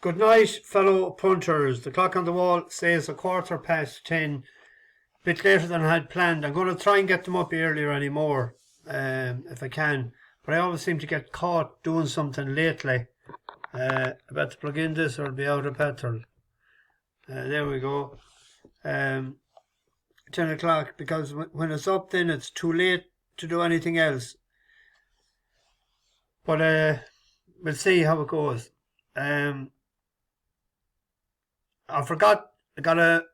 Good night, fellow punters. The clock on the wall says 10:15. Bit later than I had planned. I'm going to try and get them up earlier anymore, if I can. But I always seem to get caught doing something lately. I better plug in this or it'll be out of petrol. There we go. 10 o'clock, because when it's up then it's too late to do anything else. But we'll see how it goes. I got a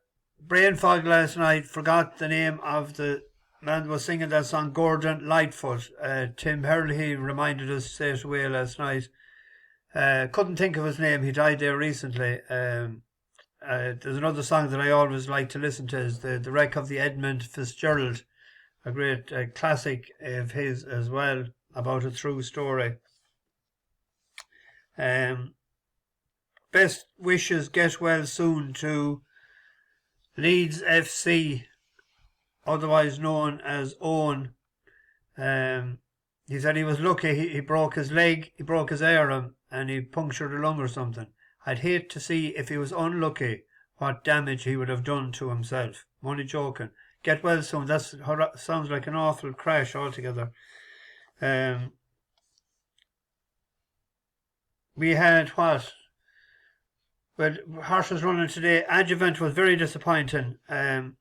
brain fog last night, forgot the name of the man who was singing that song, Gordon Lightfoot. Tim Hurley reminded us straight away last night. Couldn't think of his name, he died there recently. There's another song that I always like to listen to, is the Wreck of the Edmund Fitzgerald, a great classic of his as well, about a true story. Best wishes, get well soon to Leeds FC, otherwise known as Owen. He said he was lucky, he broke his leg, he broke his arm, and he punctured a lung or something. I'd hate to see, if he was unlucky, what damage he would have done to himself. I'm only joking. Get well soon. That sounds like an awful crash altogether. We had what? Well, horses running today. Adjuvant was very disappointing. I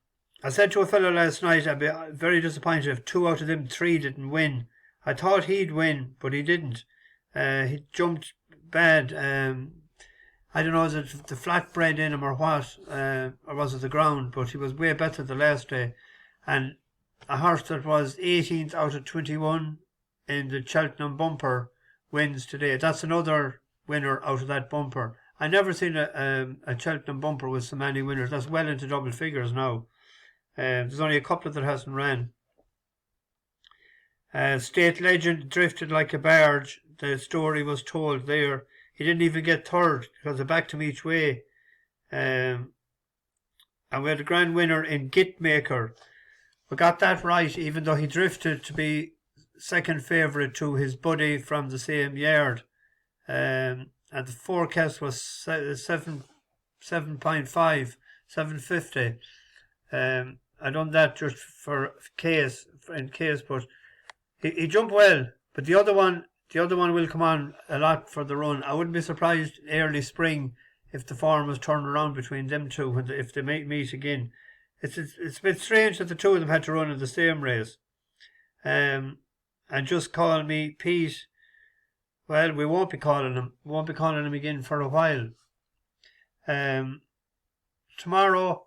said to a fellow last night, I'd be very disappointed if 2 out of them 3 didn't win. I thought he'd win, but he didn't. He jumped bad. I don't know, is it the flatbread in him or what, or was it the ground? But he was way better the last day. And a horse that was 18th out of 21 in the Cheltenham bumper wins today. That's another winner out of that bumper. I never seen a Cheltenham bumper with so many winners. That's well into double figures now. There's only a couple that hasn't ran. State Legend drifted like a barge. The story was told there. He didn't even get third because they backed him each way. And we had a grand winner in Gitmaker. We got that right, even though he drifted to be second favourite to his buddy from the same yard. And the forecast was 7.5, 750. I done that just in case, but he jumped well. But the other one will come on a lot for the run. I wouldn't be surprised early spring if the form was turned around between them two if they meet again. It's a bit strange that the two of them had to run in the same race. And just call me Pete. Well, we won't be calling him. We won't be calling him again for a while. Tomorrow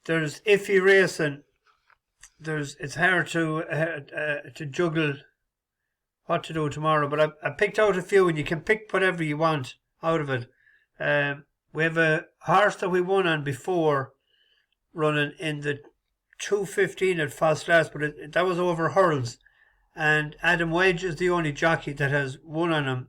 there's iffy racing. It's hard to juggle what to do tomorrow, but I picked out a few, and you can pick whatever you want out of it. We have a horse that we won on before, running in the 2:15 at Ffos Las, but that was over hurls, and Adam Wedge is the only jockey that has won on him.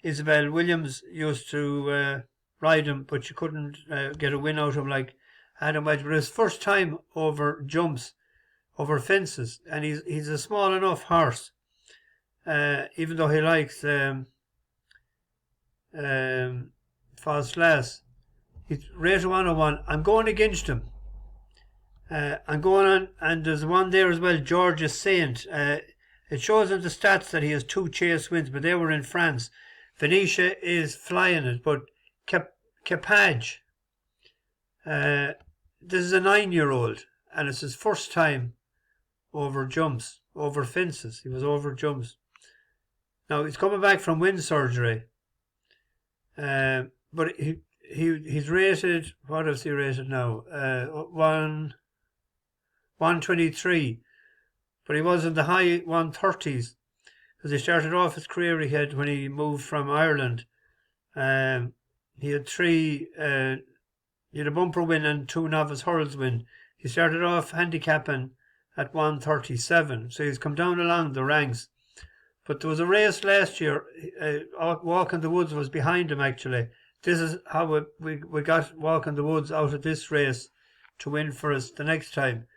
Isabel Williams used to ride him, but she couldn't get a win out of him like Adam Wedge. But his first time over jumps, over fences, and he's a small enough horse. Even though he likes Ffos Las, he's rated 101. I'm going against him. I'm going on, and there's one there as well, George's Saint. It shows in the stats that he has 2 chase wins, but they were in France. Venetia is flying it, but Keppage, this is a 9-year-old, and it's his first time over fences. He was over jumps. Now he's coming back from wind surgery, but he's rated. What is he rated now? 123, but he was in the high 130s because he started off his career. He had when he moved from Ireland. He had 3. He had a bumper win and 2 novice hurls win. He started off handicapping at 137, so he's come down along the ranks. But there was a race last year. Walk in the Woods was behind him, actually. This is how we got Walk in the Woods out of this race to win for us the next time.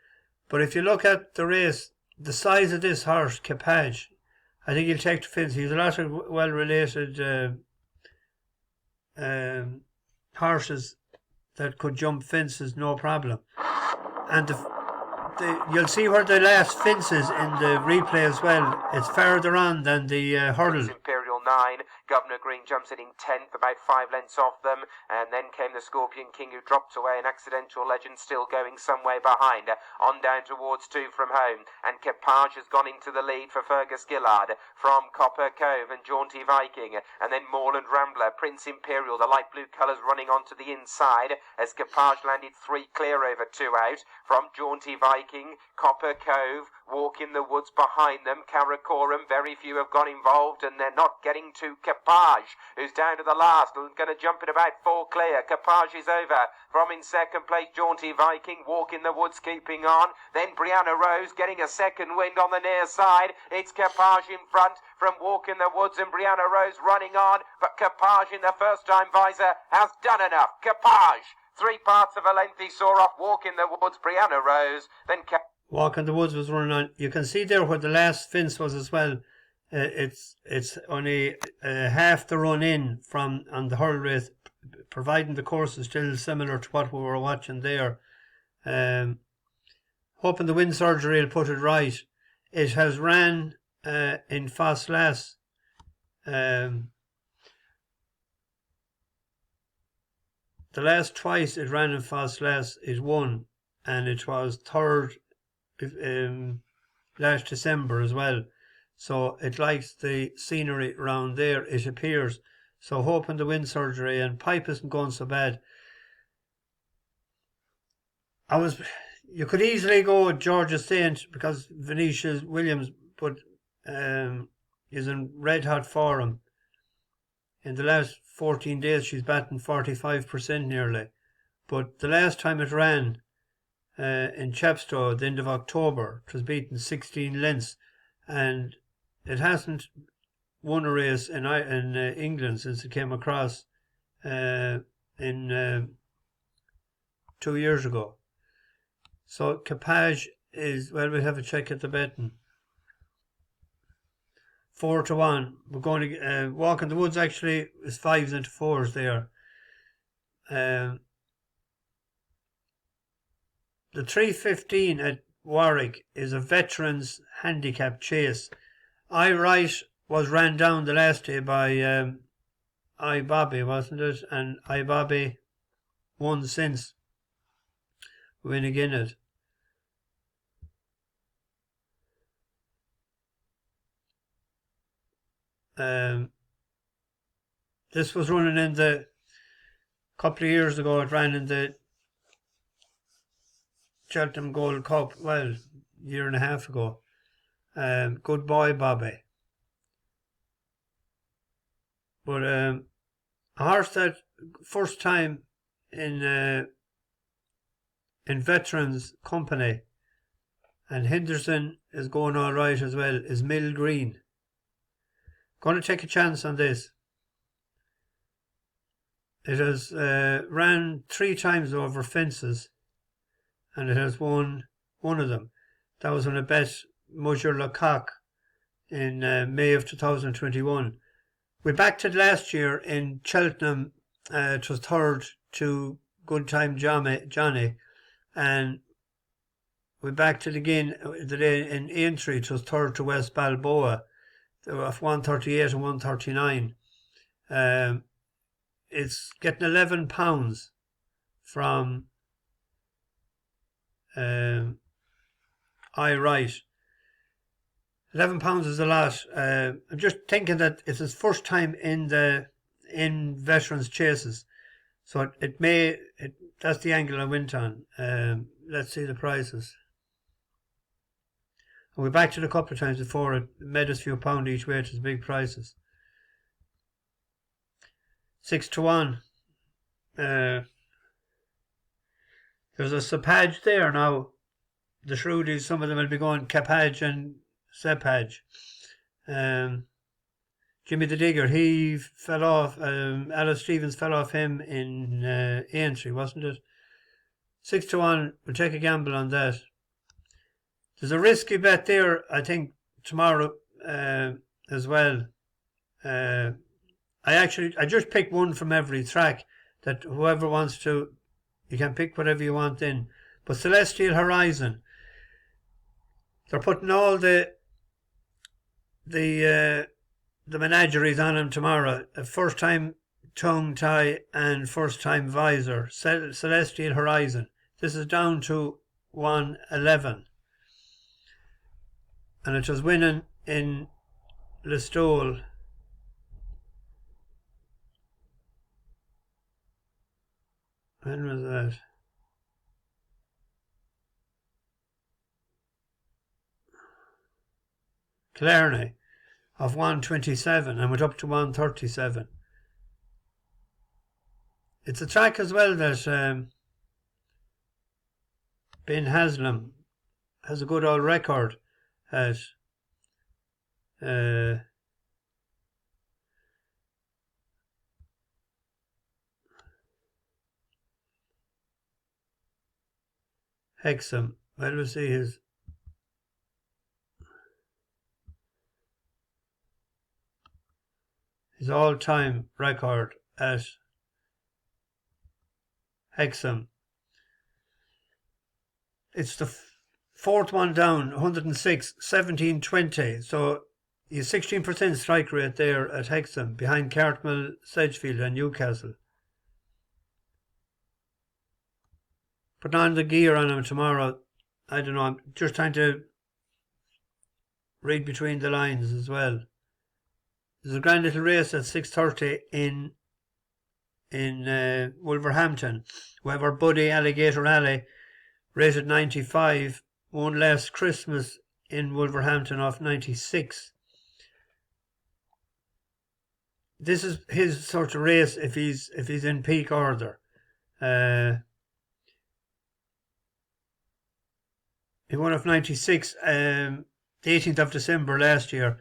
But if you look at the race, the size of this horse, Keppage, I think he'll take the fence. He's a lot of well-related horses that could jump fences, no problem. And you'll see where the last fence is in the replay as well. It's further on than the hurdle. Imperial 9, Governor Green jumps it in 10th, about 5 lengths off them, and then came the Scorpion King, who dropped away, an Accidental Legend still going some way behind, on down towards 2 from home, and Keppage has gone into the lead for Fergus Gillard from Copper Cove and Jaunty Viking, and then Moorland Rambler, Prince Imperial, the light blue colours running onto the inside, as Keppage landed 3 clear over 2 out, from Jaunty Viking, Copper Cove, Walk in the Woods behind them, Karakoram, very few have got involved, and they're not getting to Keppage, who's down to the last and going to jump at about 4 clear. Keppage is over. From in second place, Jaunty Viking, Walk in the Woods keeping on. Then Brianna Rose getting a second wind on the near side. It's Keppage in front from Walk in the Woods, and Brianna Rose running on, but Keppage in the first time visor has done enough. Keppage, 3 parts of a length he saw off Walk in the Woods, Brianna Rose, then Walk in the Woods was running on. You can see there where the last fence was as well. It's only half the run in from on the hurl race, providing the course is still similar to what we were watching there. Hoping the wind surgery will put it right. It has ran in Ffos Las. The last twice it ran in Ffos Las is won, and it was third last December as well. So it likes the scenery around there, it appears. So hoping the wind surgery, and pipe isn't going so bad. You could easily go with Georgia Saint because Venetia Williams, but is in red hot form. In the last 14 days she's batting 45% nearly. But the last time it ran in Chepstow at the end of October, it was beaten 16 lengths, and it hasn't won a race in England since it came across in 2 years ago. So Keppage is, well, we'll have a check at the betting. 4-1. We're going to Walk in the Woods actually is 5s into 4s there. The 3:15 at Warwick is a veterans handicap chase. I Right was ran down the last day by I Bobby, wasn't it? And I Bobby won since, winning in it. This was running in the couple of years ago. It ran in the Cheltenham Gold Cup, well, a year and a half ago. Good boy, Bobby. But a horse that first time in veterans company, and Henderson is going all right as well, is Mill Green. Going to take a chance on this. It has ran 3 times over fences, and it has won one of them. That was on a bet Mudger Lecoq in May of 2021. We backed it last year in Cheltenham. It was third to Good Time Johnny, and we backed it again the day in Aintree. It was third to West Balboa, of 138 and 139. It's getting £11 from I Right. £11 is a lot. I'm just thinking that it's his first time in veterans chases, so that's the angle I went on. Let's see the prices. And we backed it a couple of times before. It made us a few pound each way. It was big prices. 6-1. There's a Keppage there now. The Shrewdies, some of them will be going Keppage and Keppage. Jimmy the Digger, he fell off. Alice Stevens fell off him in Aintree, wasn't it? 6-1. We'll take a gamble on that. There's a risky bet there, I think, tomorrow as well. I just picked one from every track, that whoever wants to, you can pick whatever you want in. But Celestial Horizon, they're putting all the menageries on him tomorrow. First time tongue tie and first time visor. Celestial Horizon. This is down to 111. And it was winning in Listowel. When was that? Clarney of 127 and went up to 137. It's a track as well that Ben Haslam has a good old record at. Hexham. Well, we'll see his all-time record at Hexham. It's the fourth one down, 106, 17, 20. So he's 16% strike rate there at Hexham, behind Cartmel, Sedgefield and Newcastle. Putting on the gear on him tomorrow. I don't know, I'm just trying to read between the lines as well. There's a grand little race at 6:30 in Wolverhampton. We have our buddy Alligator Alley, rated 95, won last Christmas in Wolverhampton off 96. This is his sort of race if he's in peak order. He won off 96 the 18th of December last year.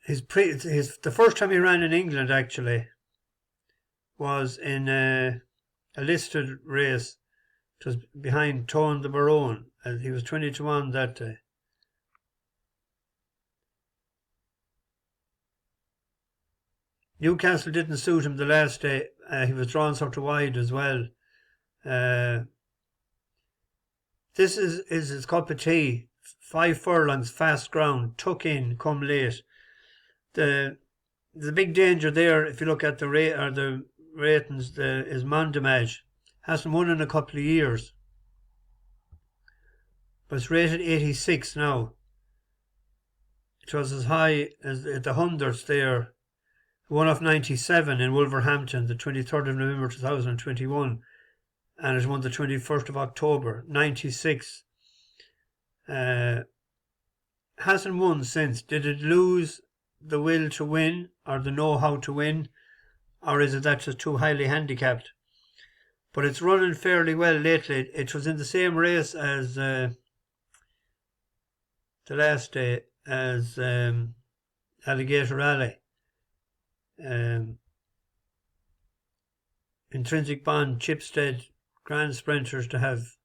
The first time he ran in England actually was in a listed race. It was behind Tone the Barone, and he was 20-1 that day. Newcastle didn't suit him the last day. He was drawn sort of wide as well. This is his cup of tea. 5 furlongs, fast ground, tuck in, come late. The big danger there, if you look at the ratings, is Mondamage. Hasn't won in a couple of years, but it's rated 86 now. It was as high as the hundreds there. Won off 97 in Wolverhampton, the 23rd of November 2021, and it won the 21st of October 96. Hasn't won since. Did it lose the will to win or the know-how to win, or is it that just too highly handicapped? But it's running fairly well lately. It was in the same race as the last day as Alligator Alley. Intrinsic Bond, Chipstead, Grand Sprinters to have.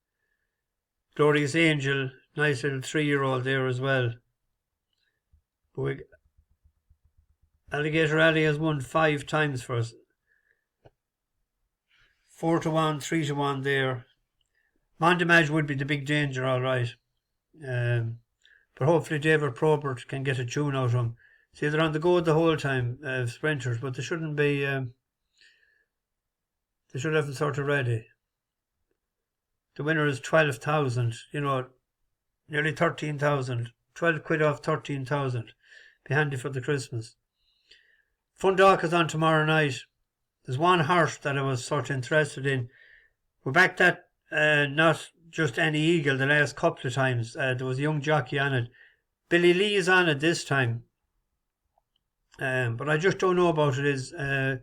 Glorious Angel, nice little 3-year-old there as well. But Alligator Alley has won 5 times for us. 4-1, 3-1 there. Mondamage would be the big danger, all right. But hopefully David Probert can get a tune out of him. See, they're on the go the whole time, sprinters, but they shouldn't be. They should have them sort of ready. The winner is 12,000. You know, nearly 13,000. 12 quid off 13,000. Be handy for the Christmas. Dundalk is on tomorrow night. There's one horse that I was sort of interested in. We backed that, not just any eagle, the last couple of times. There was a young jockey on it. Billy Lee is on it this time. But I just don't know about it.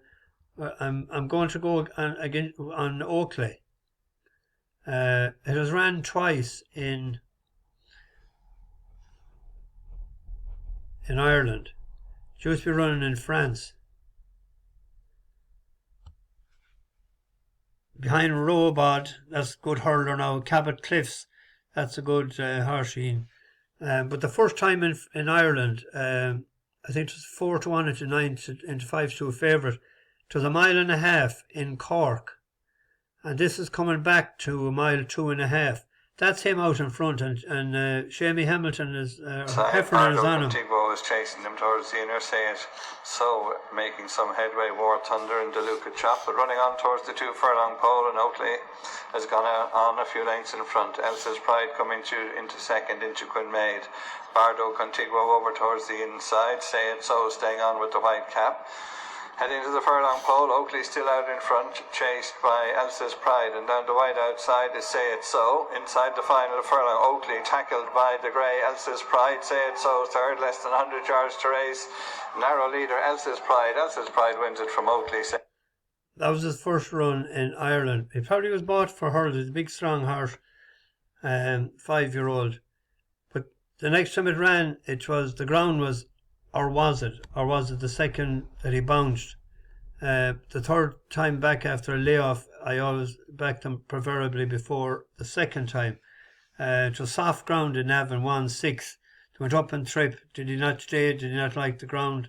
I'm going to go again on Oakley. It has ran twice in Ireland. It used to be running in France. Behind Robod, that's a good hurler now. Cabot Cliffs, that's a good horsey. But the first time in Ireland, I think it was 4-1 into 9 into 5-2 favourite. It was 1.5 miles in Cork. And this is coming back to 1.5 miles. That's him out in front, and Shamie Hamilton is Heffernan is on him. Tigbo was chasing them towards the inner say it, so making some headway. War Thunder and DeLuca Chop, but running on towards the 2 furlong pole, and Oakley has gone on a few lengths in front. Elsa's Pride coming into second into Quinmaid. Bardo Contigua over towards the inside. Say it so, staying on with the white cap. Heading to the furlong pole, Oakley still out in front, chased by Elsa's Pride, and down the wide outside is Say It So. Inside the final furlong, Oakley tackled by the grey Elsa's Pride. Say It So third, less than 100 yards to race. Narrow leader Elsa's Pride. Elsa's Pride wins it from Oakley. That was his first run in Ireland. He probably was bought for hurls. He's a big strong horse, 5-year-old. But the next time it ran, it was the ground was. Or was it the second that he bounced? The third time back after a layoff, I always back them preferably before the second time. It was soft ground in Navan, 1-6. They went up and trip. Did he not stay? Did he not like the ground?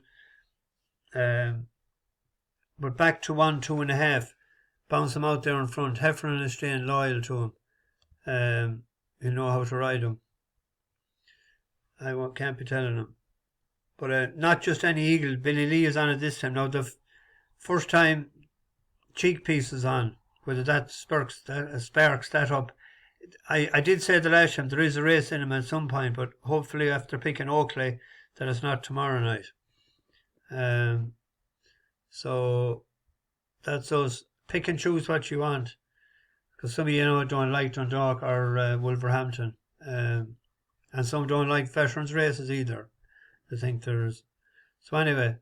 But back to 1-2.5. Bounce him out there in front. Heffernan is staying loyal to him. You know how to ride him. I can't be telling him. But not just any eagle. Billy Lee is on it this time. Now, the first time cheek piece is on, whether that sparks that up. I did say the last time there is a race in him at some point, but hopefully after picking Oakley, that it's not tomorrow night. So that's those. Pick and choose what you want. Because some of you don't like Dundalk or Wolverhampton. And some don't like veterans races either. I think there's. So anyway,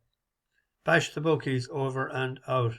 bash the bookies, over and out.